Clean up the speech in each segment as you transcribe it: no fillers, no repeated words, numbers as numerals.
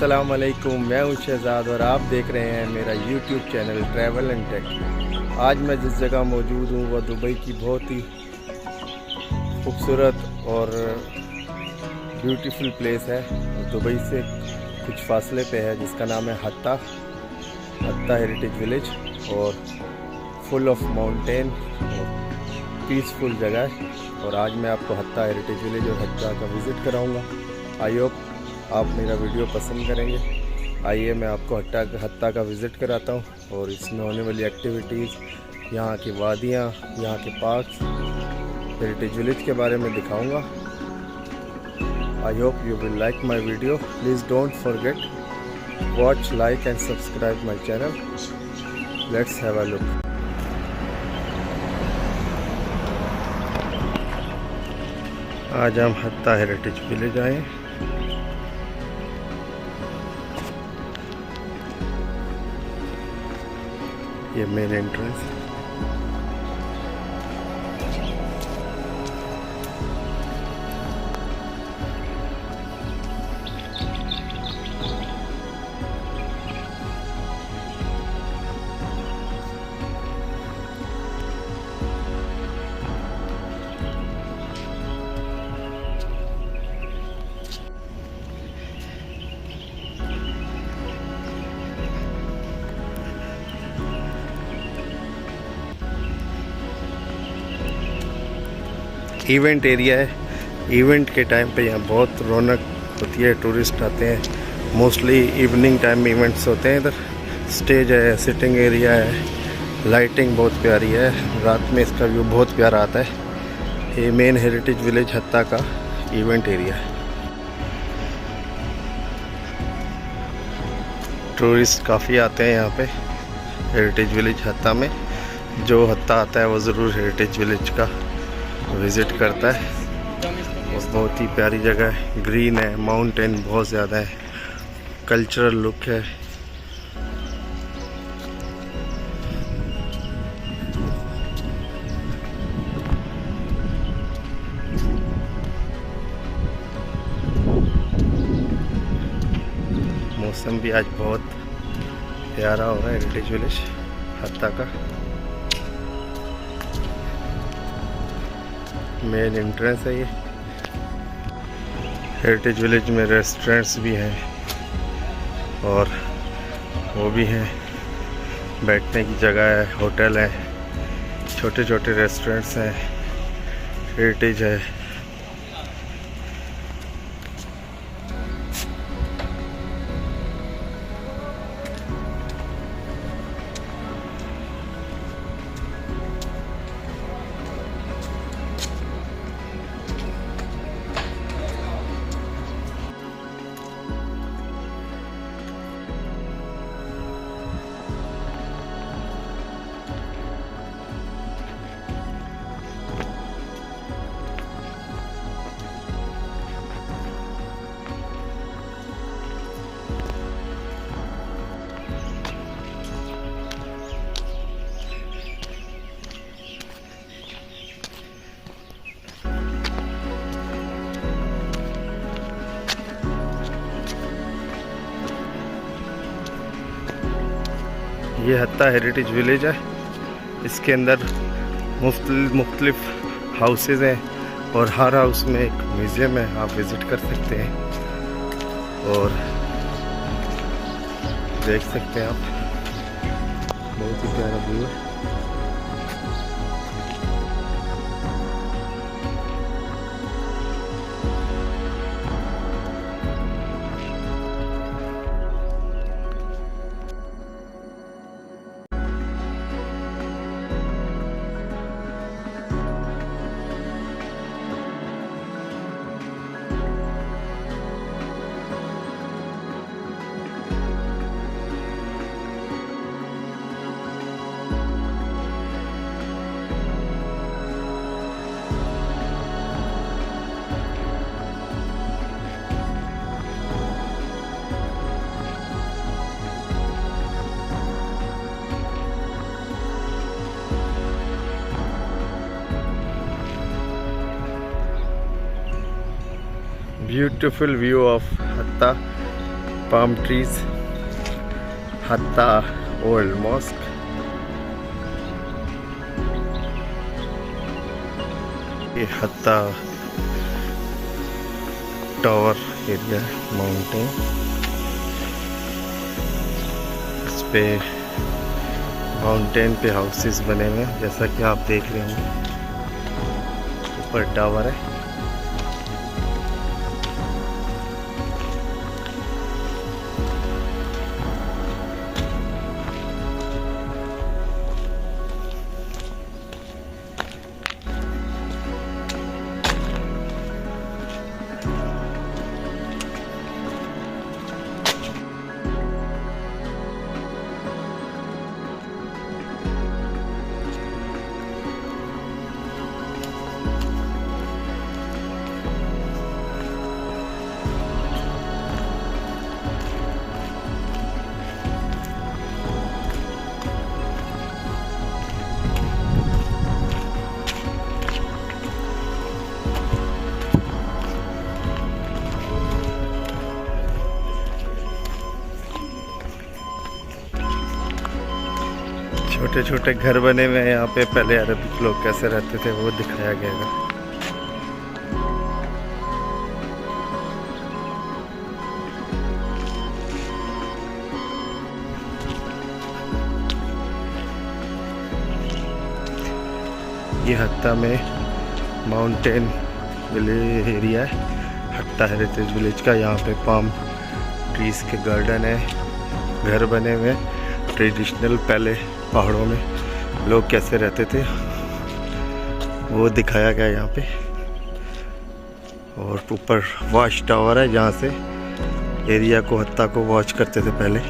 अस्सलाम वालेकुम, मैं हूं शहजाद और आप देख रहे हैं मेरा YouTube channel travel and tech. आज मैं जिस जगह मौजूद हूं वह दुबई की बहुत ही खूबसूरत और ब्यूटीफुल प्लेस है। और दुबई से कुछ फासले पे है जिसका नाम है हत्ता हेरिटेज विलेज, और फुल ऑफ माउंटेन और पीसफुल जगह है। और आज मैं आपको हत्ता हेरिटेज विलेज और हत्ता का विज़िट कराऊंगा। आई होप आप मेरा वीडियो पसंद करेंगे। आइए मैं आपको हत्ता का विज़िट कराता हूँ और इसमें होने वाली एक्टिविटीज़, यहाँ की वादियाँ, यहाँ के पार्क्स, हेरिटेज विलेज के बारे में दिखाऊंगा। I hope you will like my video. Please don't forget watch, like and subscribe my channel. Let's have a look. आज हम हत्ता हेरिटेज विलेज आए। ये मेन एंट्रेंस है। इवेंट एरिया है। इवेंट के टाइम पे यहाँ बहुत रौनक होती है, टूरिस्ट आते हैं। मोस्टली इवनिंग टाइम में इवेंट्स होते हैं। इधर स्टेज है, सिटिंग एरिया है, लाइटिंग बहुत प्यारी है। रात में इसका व्यू बहुत प्यारा आता है। ये मेन हेरिटेज विलेज हत्ता का इवेंट एरिया है। टूरिस्ट काफ़ी आते हैं यहाँ पे हेरिटेज विलेज हत्ता में। जो हत्ता आता है वो ज़रूर हेरिटेज विलेज का विज़िट करता है। और बहुत ही प्यारी जगह है, ग्रीन है, माउंटेन बहुत ज़्यादा है, कल्चरल लुक है। मौसम भी आज बहुत प्यारा हो रहा है हेरिटेज विलेज हत्ता का। मेन एंट्रेंस है ये। हेरिटेज विलेज में रेस्टोरेंट्स भी हैं और वो भी हैं, बैठने की जगह है, होटल है, छोटे छोटे रेस्टोरेंट्स हैं, हेरिटेज है। ये हत्ता हेरिटेज विलेज है। इसके अंदर मुख्तलिफ हाउसेज हैं और हर हाउस में एक म्यूज़ियम है, आप विज़िट कर सकते हैं और देख सकते हैं आप। बहुत ही प्यारा व्यू है। Beautiful view of Hatta palm trees, Hatta old mosque. ये हत्ता टावर एरिया माउंटेन, इस पे माउंटेन पे हाउसेस बने हुए हैं जैसा कि आप देख रहे होंगे। ऊपर टावर है। छोटे छोटे घर बने हुए हैं यहाँ पे, पहले अरबिक लोग कैसे रहते थे वो दिखाया गया है। ये हत्ता में माउंटेन विलेज एरिया है, हत्ता हेरिटेज विलेज का। यहाँ पे पाम ट्रीज के गार्डन है, घर बने हुए हैं ट्रेडिशनल। पहले पहाड़ों में लोग कैसे रहते थे वो दिखाया गया यहाँ पे। और ऊपर वॉच टावर है जहाँ से एरिया को, हत्ता को वॉच करते थे पहले।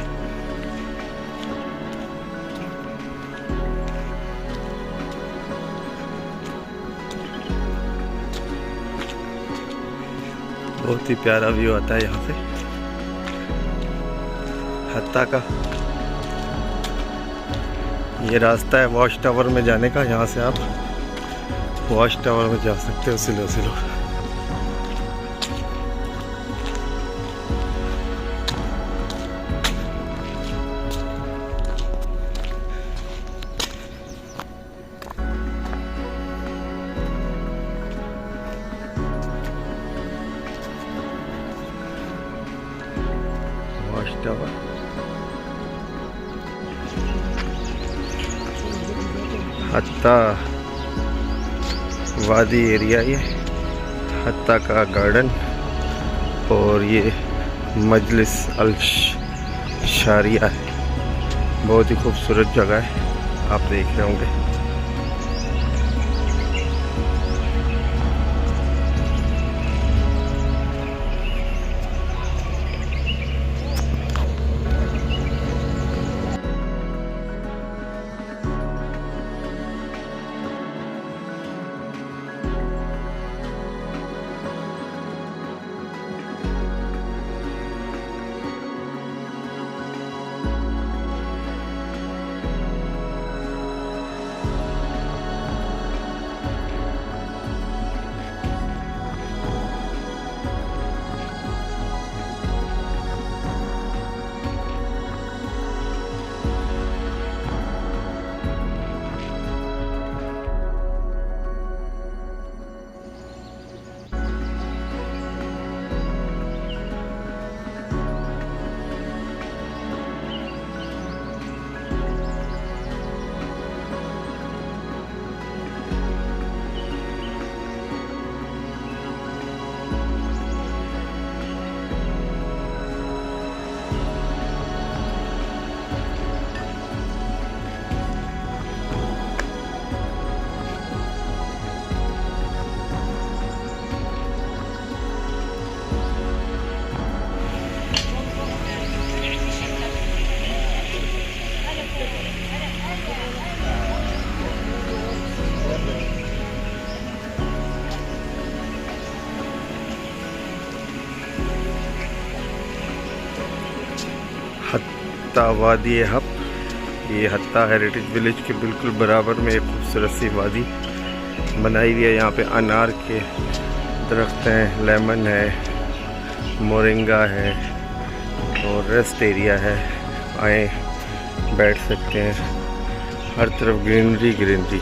बहुत ही प्यारा व्यू आता है यहाँ से हत्ता का। ये रास्ता है वॉच टावर में जाने का, यहाँ से आप वॉच टावर में जा सकते हो स्लो स्लो। वॉच टावर हत्ता वादी एरिया, ये हत्ता का गार्डन। और ये मजलिस अल शारिया है, बहुत ही खूबसूरत जगह है, आप देख रहे होंगे। हत्ता वादी हब, ये हत्ता हेरिटेज विलेज के बिल्कुल बराबर में एक खूबसूरत सी वादी बनाई हुई है। यहाँ पे अनार के दरख्त हैं, लेमन है, मोरिंगा है और रेस्ट एरिया है, आए बैठ सकते हैं। हर तरफ ग्रीनरी ग्रीनरी।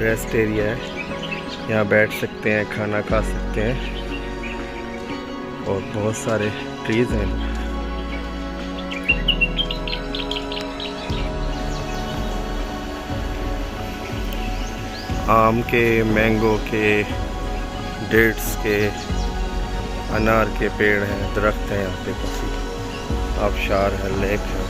रेस्ट एरिया है, यहाँ बैठ सकते हैं, खाना खा सकते हैं और बहुत सारे ट्रीज हैं। आम के, मैंगो के, डेट्स के, अनार के पेड़ हैं, दरख्त हैं यहाँ पे काफ़ी। आबशार है, लेक है।